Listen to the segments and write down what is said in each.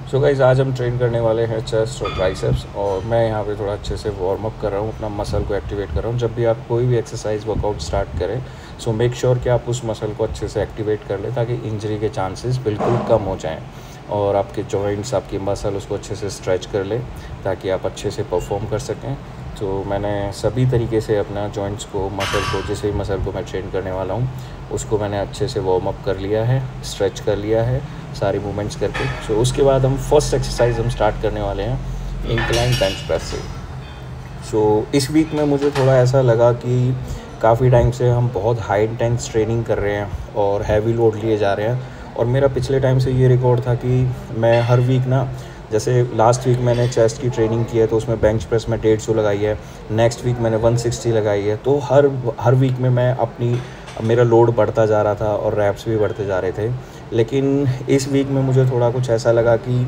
So guys, आज हम train करने वाले हैं चेस्ट और ट्राइसेप्स। और मैं यहाँ पे थोड़ा अच्छे से वार्म अप कर रहा हूँ, अपना मसल को एक्टिवेट कर रहा हूँ। जब भी आप कोई भी एक्सरसाइज वर्कआउट स्टार्ट करें, सो मेक श्योर कि आप उस मसल को अच्छे से एक्टिवेट कर लें ताकि इंजरी के चांसेस बिल्कुल कम हो जाएँ और आपके जॉइंट्स, आपकी मसल उसको अच्छे से स्ट्रेच कर लें ताकि आप अच्छे से परफॉर्म कर सकें। तो मैंने सभी तरीके से अपना जॉइंट्स को, मसल को, जिस भी मसल को मैं ट्रेन करने वाला हूँ उसको मैंने अच्छे से वार्म अप कर लिया है, स्ट्रेच कर लिया है सारी मूवमेंट्स करके। सो उसके बाद हम फर्स्ट एक्सरसाइज हम स्टार्ट करने वाले हैं इंक्लाइन बेंच प्रेस से। सो इस वीक में मुझे थोड़ा ऐसा लगा कि काफ़ी टाइम से हम बहुत हाई इंटेंस ट्रेनिंग कर रहे हैं और हैवी लोड लिए जा रहे हैं। और मेरा पिछले टाइम से ये रिकॉर्ड था कि मैं हर वीक ना, जैसे लास्ट वीक मैंने चेस्ट की ट्रेनिंग की है तो उसमें बेंच प्रेस में 150 लगाई है, नेक्स्ट वीक मैंने 160 लगाई है। तो हर वीक में मेरा लोड बढ़ता जा रहा था और रैप्स भी बढ़ते जा रहे थे। लेकिन इस वीक में मुझे थोड़ा कुछ ऐसा लगा कि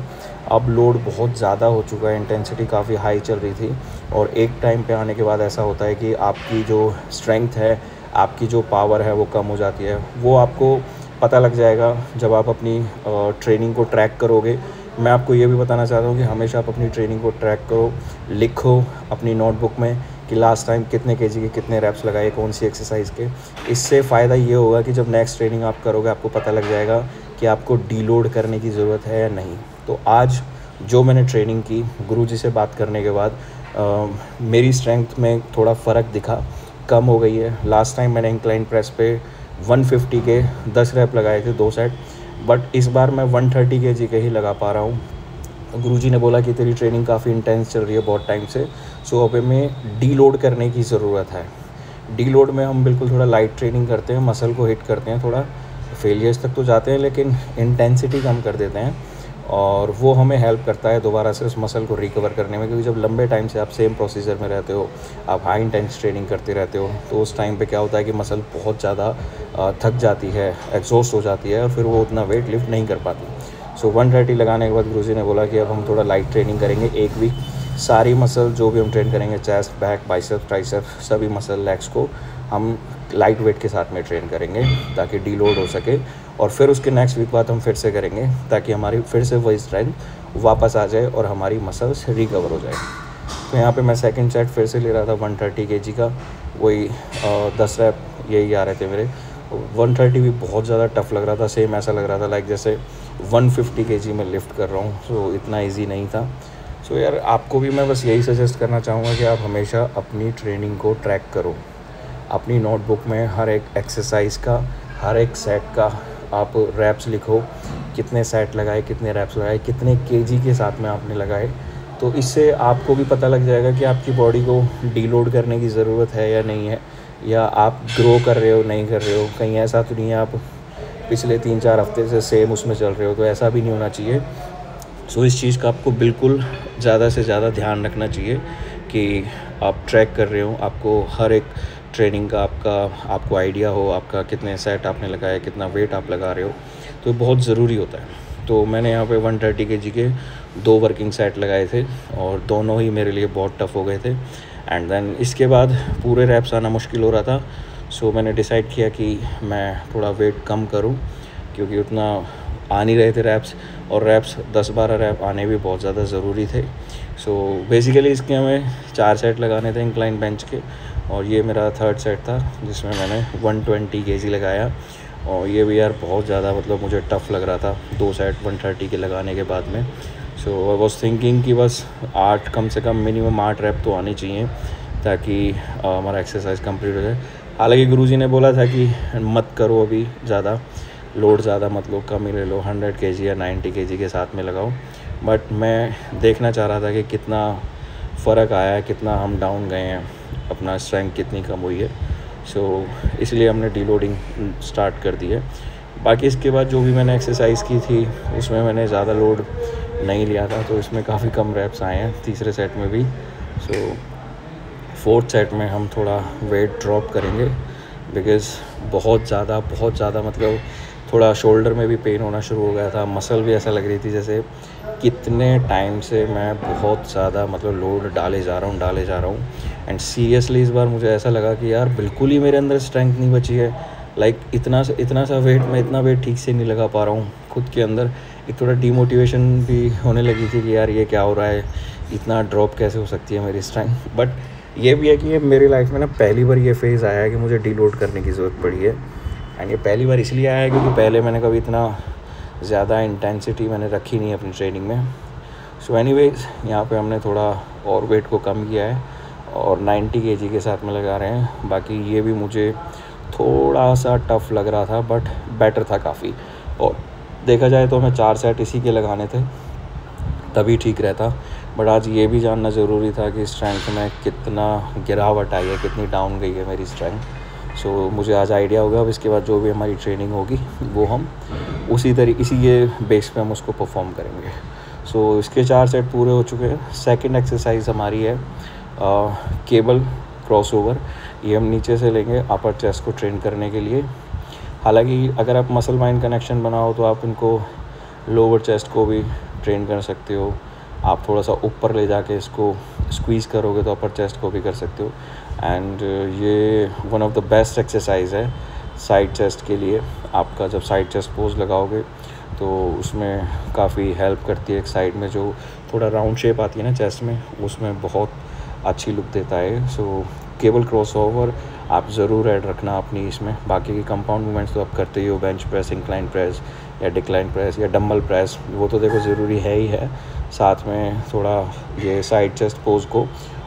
अब लोड बहुत ज़्यादा हो चुका है, इंटेंसिटी काफ़ी हाई चल रही थी। और एक टाइम पे आने के बाद ऐसा होता है कि आपकी जो स्ट्रेंथ है, आपकी जो पावर है वो कम हो जाती है। वो आपको पता लग जाएगा जब आप अपनी ट्रेनिंग को ट्रैक करोगे। मैं आपको ये भी बताना चाहता हूँ कि हमेशा आप अपनी ट्रेनिंग को ट्रैक करो, लिखो अपनी नोटबुक में कि लास्ट टाइम कितने केजी के कितने रैप्स लगाए, कौन सी एक्सरसाइज के। इससे फ़ायदा ये होगा कि जब नेक्स्ट ट्रेनिंग आप करोगे आपको पता लग जाएगा कि आपको डीलोड करने की ज़रूरत है या नहीं। तो आज जो मैंने ट्रेनिंग की, गुरुजी से बात करने के बाद मेरी स्ट्रेंथ में थोड़ा फ़र्क दिखा, कम हो गई है। लास्ट टाइम मैंने इंक्लाइन प्रेस पे 150 के 10 रैप लगाए थे 2 सेट, बट इस बार मैं 130 केजी के ही लगा पा रहा हूँ। गुरुजी ने बोला कि तेरी ट्रेनिंग काफ़ी इंटेंस चल रही है बहुत टाइम से, सो अब हमें डीलोड करने की ज़रूरत है। डीलोड में हम बिल्कुल थोड़ा लाइट ट्रेनिंग करते हैं, मसल को हिट करते हैं, थोड़ा फेलियर्स तक तो जाते हैं लेकिन इंटेंसिटी कम कर देते हैं। और वो हमें हेल्प करता है दोबारा से उस मसल को रिकवर करने में, क्योंकि जब लंबे टाइम से आप सेम प्रोसीजर में रहते हो, आप हाई इंटेंस ट्रेनिंग करते रहते हो, तो उस टाइम पे क्या होता है कि मसल बहुत ज़्यादा थक जाती है, एग्जॉस्ट हो जाती है और फिर वो उतना वेट लिफ्ट नहीं कर पाती। सो 130 लगाने के बाद गुरुजी ने बोला कि अब हम थोड़ा लाइट ट्रेनिंग करेंगे। एक वीक सारी मसल जो भी हम ट्रेन करेंगे, चेस्ट, बैक, बाइसेप्स, ट्राइसेप्स, सभी मसल, लेग्स को हम लाइट वेट के साथ में ट्रेन करेंगे ताकि डीलोड हो सके। और फिर उसके नेक्स्ट वीक बाद हम फिर से करेंगे ताकि हमारी फिर से वही स्ट्रेंथ वापस आ जाए और हमारी मसल्स रिकवर हो जाए। तो यहाँ पे मैं सेकंड सेट फिर से ले रहा था 130 केजी का, वही 10 रैप यही आ रहे थे मेरे। 130 भी बहुत ज़्यादा टफ लग रहा था, सेम ऐसा लग रहा था लाइक जैसे 150 केजी में लिफ्ट कर रहा हूँ। सो इतना ईजी नहीं था। सो यार, आपको भी मैं बस यही सजेस्ट करना चाहूँगा कि आप हमेशा अपनी ट्रेनिंग को ट्रैक करो। अपनी नोटबुक में हर एक एक्सरसाइज का, हर एक सेट का आप रैप्स लिखो, कितने सेट लगाए, कितने रैप्स लगाए, कितने केजी के साथ में आपने लगाए। तो इससे आपको भी पता लग जाएगा कि आपकी बॉडी को डीलोड करने की ज़रूरत है या नहीं है, या आप ग्रो कर रहे हो नहीं कर रहे हो। कहीं ऐसा तो नहीं है आप पिछले 3-4 हफ्ते से सेम उसमें चल रहे हो, तो ऐसा भी नहीं होना चाहिए। सो इस चीज़ का आपको बिल्कुल ज़्यादा से ज़्यादा ध्यान रखना चाहिए कि आप ट्रैक कर रहे हो, आपको हर एक ट्रेनिंग का आपको आइडिया हो, आपका कितने सेट आपने लगाया, कितना वेट आप लगा रहे हो, तो बहुत ज़रूरी होता है। तो मैंने यहाँ पे 130 केजी के 2 वर्किंग सेट लगाए थे और दोनों ही मेरे लिए बहुत टफ़ हो गए थे। एंड देन इसके बाद पूरे रैप्स आना मुश्किल हो रहा था। सो मैंने डिसाइड किया कि मैं थोड़ा वेट कम करूं, क्योंकि उतना आ नहीं रहे थे रैप्स, और रैप्स 10-12 रैप आने भी बहुत ज़्यादा ज़रूरी थे। सो बेसिकली इसके हमें 4 सेट लगाने थे इंक्लाइन बेंच के, और ये मेरा थर्ड सेट था जिसमें मैंने 120 केजी लगाया। और ये भी यार बहुत ज़्यादा मतलब मुझे टफ़ लग रहा था 2 सेट 130 के लगाने के बाद में। सो आई वॉज थिंकिंग कि बस 8, कम से कम मिनिमम 8 रैप तो आनी चाहिए ताकि हमारा एक्सरसाइज कंप्लीट हो जाए। हालांकि गुरुजी ने बोला था कि मत करो अभी ज़्यादा लोड, ज़्यादा मत लो, कम ही ले लो, 100 केजी या 90 केजी के साथ में लगाओ। बट मैं देखना चाह रहा था कि कितना फ़र्क आया है, कितना हम डाउन गए हैं, अपना स्ट्रेंथ कितनी कम हुई है। सो इसलिए हमने डीलोडिंग स्टार्ट कर दी है। बाकी इसके बाद जो भी मैंने एक्सरसाइज की थी उसमें मैंने ज़्यादा लोड नहीं लिया था, तो इसमें काफ़ी कम रैप्स आए हैं तीसरे सेट में भी। सो फोर्थ सेट में हम थोड़ा वेट ड्रॉप करेंगे, बिकॉज़ बहुत ज़्यादा मतलब थोड़ा शोल्डर में भी पेन होना शुरू हो गया था, मसल भी ऐसा लग रही थी जैसे कितने टाइम से मैं बहुत ज़्यादा मतलब लोड डाले जा रहा हूँ। एंड सीरियसली इस बार मुझे ऐसा लगा कि यार बिल्कुल ही मेरे अंदर स्ट्रेंथ नहीं बची है। लाइक इतना सा वेट, मैं इतना वेट ठीक से नहीं लगा पा रहा हूँ खुद के अंदर। एक थोड़ा डीमोटिवेशन भी होने लगी थी कि यार ये क्या हो रहा है, इतना ड्रॉप कैसे हो सकती है मेरी स्ट्रेंथ। बट ये भी है कि ये मेरी लाइफ में ना पहली बार ये फेज़ आया है कि मुझे डीलोड करने की ज़रूरत पड़ी है। एंड ये पहली बार इसलिए आया है क्योंकि पहले मैंने कभी इतना ज़्यादा इंटेंसिटी मैंने रखी नहीं है अपनी ट्रेनिंग में। सो एनीवेज यहाँ पे हमने थोड़ा और वेट को कम किया है और 90 kg के साथ में लगा रहे हैं। बाकी ये भी मुझे थोड़ा सा टफ़ लग रहा था बट बेटर था काफ़ी। और देखा जाए तो हमें 4 सेट इसी के लगाने थे तभी ठीक रहता। बट आज ये भी जानना ज़रूरी था कि स्ट्रेंथ में कितना गिरावट आई है, कितनी डाउन गई है मेरी स्ट्रेंथ। सो मुझे आज आइडिया होगा। अब इसके बाद जो भी हमारी ट्रेनिंग होगी वो हम इसी ये बेस पे हम उसको परफॉर्म करेंगे। सो इसके 4 सेट पूरे हो चुके हैं। सेकंड एक्सरसाइज हमारी है केबल क्रॉसओवर। ये हम नीचे से लेंगे अपर चेस्ट को ट्रेन करने के लिए। हालांकि अगर आप मसल माइंड कनेक्शन बनाओ तो आप इनको लोअर चेस्ट को भी ट्रेन कर सकते हो। आप थोड़ा सा ऊपर ले जाके इसको स्क्वीज़ करोगे तो अपर चेस्ट को भी कर सकते हो। एंड ये one of the best exercise है साइड चेस्ट के लिए। आपका जब साइड चेस्ट पोज लगाओगे तो उसमें काफ़ी हेल्प करती है। एक साइड में जो थोड़ा राउंड शेप आती है ना चेस्ट में, उसमें बहुत अच्छी लुक देता है। सो केबल क्रॉसओवर आप ज़रूर ऐड रखना अपनी इसमें। बाकी की कंपाउंड मूवमेंट्स तो आप करते ही हो, बेंच प्रेस, इंक्लाइन प्रेस या डिक्लाइन प्रेस या डंबल प्रेस, वो तो देखो ज़रूरी है ही है। साथ में थोड़ा ये साइड चेस्ट पोज को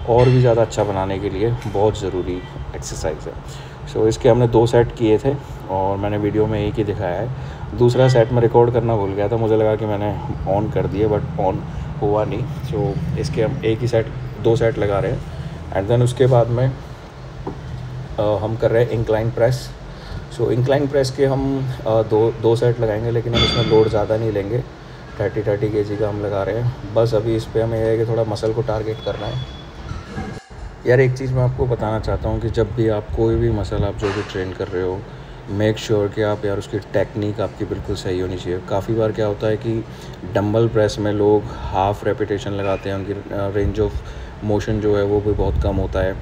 और भी ज़्यादा अच्छा बनाने के लिए बहुत ज़रूरी एक्सरसाइज है। सो इसके हमने 2 सेट किए थे और मैंने वीडियो में एक ही दिखाया है। दूसरा सेट मैं रिकॉर्ड करना भूल गया था, मुझे लगा कि मैंने ऑन कर दिए बट ऑन हुआ नहीं। सो इसके हम एक ही सेट 2 सेट लगा रहे हैं। एंड देन उसके बाद में हम कर रहे हैं इंक्लाइन प्रेस। सो इंक्लाइन प्रेस के हम दो सेट लगाएंगे, लेकिन हम इसमें लोड ज़्यादा नहीं लेंगे। 30 kg का हम लगा रहे हैं। बस अभी इस पर हमें यह है कि थोड़ा मसल को टारगेट करना है। यार एक चीज़ मैं आपको बताना चाहता हूँ कि जब भी आप कोई भी मसल आप जो भी ट्रेन कर रहे हो, मेक श्योर कि आप यार उसकी टेक्निक आपकी बिल्कुल सही होनी चाहिए। काफ़ी बार क्या होता है कि डंबल प्रेस में लोग हाफ़ रेपिटेशन लगाते हैं, उनकी रेंज ऑफ मोशन जो है वो भी बहुत कम होता है।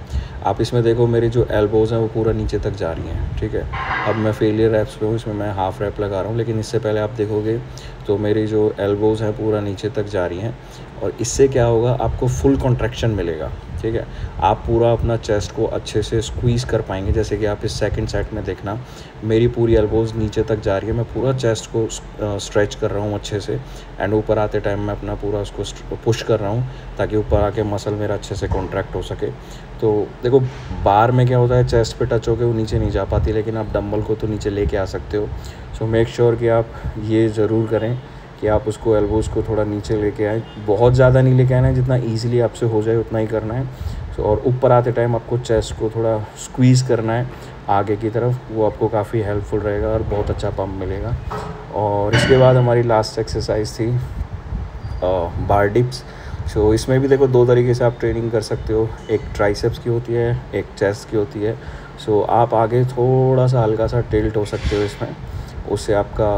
आप इसमें देखो मेरी जो एल्बोज़ हैं वो पूरा नीचे तक जा रही हैं, ठीक है। अब मैं फेलियर रैप्स पे हूँ, इसमें मैं हाफ़ रैप लगा रहा हूँ, लेकिन इससे पहले आप देखोगे तो मेरी जो एल्बोज़ हैं पूरा नीचे तक जा रही हैं। और इससे क्या होगा, आपको फुल कॉन्ट्रैक्शन मिलेगा, ठीक है। आप पूरा अपना चेस्ट को अच्छे से स्क्वीज़ कर पाएंगे। जैसे कि आप इस सेकंड सेट में देखना, मेरी पूरी एल्बोज़ नीचे तक जा रही है, मैं पूरा चेस्ट को स्ट्रेच कर रहा हूँ अच्छे से। एंड ऊपर आते टाइम मैं अपना पूरा उसको पुश कर रहा हूँ ताकि ऊपर आके मसल मेरा अच्छे से कॉन्ट्रैक्ट हो सके। तो देखो बार में क्या होता है, चेस्ट पे टच होकर वो नीचे नहीं जा पाती, लेकिन आप डंबल को तो नीचे लेके आ सकते हो। सो मेक श्योर कि आप ये ज़रूर करें कि आप उसको एल्बोज़ को थोड़ा नीचे लेके आएँ। बहुत ज़्यादा नहीं लेके आना है, जितना ईजिली आपसे हो जाए उतना ही करना है। सो और ऊपर आते टाइम आपको चेस्ट को थोड़ा स्क्वीज़ करना है आगे की तरफ, वो आपको काफ़ी हेल्पफुल रहेगा और बहुत अच्छा पम्प मिलेगा। और इसके बाद हमारी लास्ट एक्सरसाइज थी बार डिप्स। सो इसमें भी देखो 2 तरीके से आप ट्रेनिंग कर सकते हो, एक ट्राइसेप्स की होती है, एक चेस्ट की होती है। सो आप आगे थोड़ा सा हल्का सा टिल्ट हो सकते हो इसमें, उससे आपका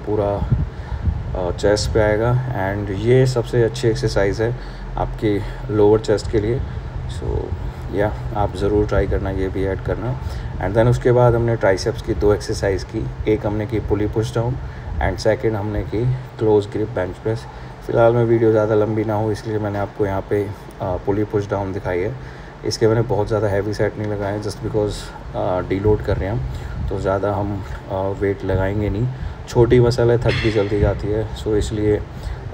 पूरा चेस्ट पे आएगा। एंड ये सबसे अच्छी एक्सरसाइज है आपके लोअर चेस्ट के लिए। सो या आप ज़रूर ट्राई करना, ये भी ऐड करना। एंड देन उसके बाद हमने ट्राइसेप्स की 2 एक्सरसाइज की। एक हमने की पुली पुश डाउन एंड सेकंड हमने की क्लोज ग्रिप बेंच प्रेस। फ़िलहाल मैं वीडियो ज़्यादा लंबी ना हो इसलिए मैंने आपको यहाँ पे पुली पुश डाउन दिखाई है। इसके मैंने बहुत ज़्यादा हैवी सेट नहीं लगाए, जस्ट बिकॉज डीलोड कर रहे हैं हम, तो ज़्यादा हम वेट लगाएंगे नहीं। छोटी मसल है, थक भी जल्दी जाती है, सो इसलिए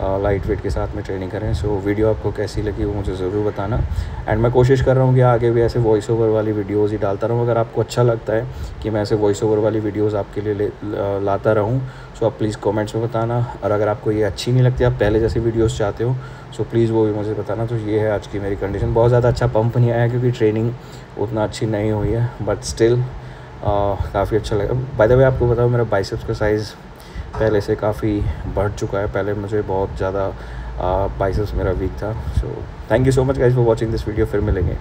लाइट वेट के साथ में ट्रेनिंग करें। सो वीडियो आपको कैसी लगी वो मुझे ज़रूर बताना। एंड मैं कोशिश कर रहा हूँ कि आगे भी ऐसे वॉइस ओवर वाली वीडियोज़ ही डालता रहूँ। अगर आपको अच्छा लगता है कि मैं ऐसे वॉइस ओवर वाली वीडियोज़ आपके लिए लाता रहूँ, सो आप प्लीज़ कमेंट्स में बताना। और अगर आपको ये अच्छी नहीं लगती, आप पहले जैसे वीडियोज़ चाहते हो, सो प्लीज़ वो भी मुझे बताना। तो ये है आज की मेरी कंडीशन। बहुत ज़्यादा अच्छा पंप नहीं आया क्योंकि ट्रेनिंग उतना अच्छी नहीं हुई है, बट स्टिल काफ़ी अच्छा लगा। बाय द वे आपको बताओ, मेरा बाइसेप्स का साइज़ पहले से काफ़ी बढ़ चुका है। पहले मुझे बहुत ज़्यादा बाइसेप्स मेरा वीक था। So thank you so much guys for watching this video. फिर मिलेंगे।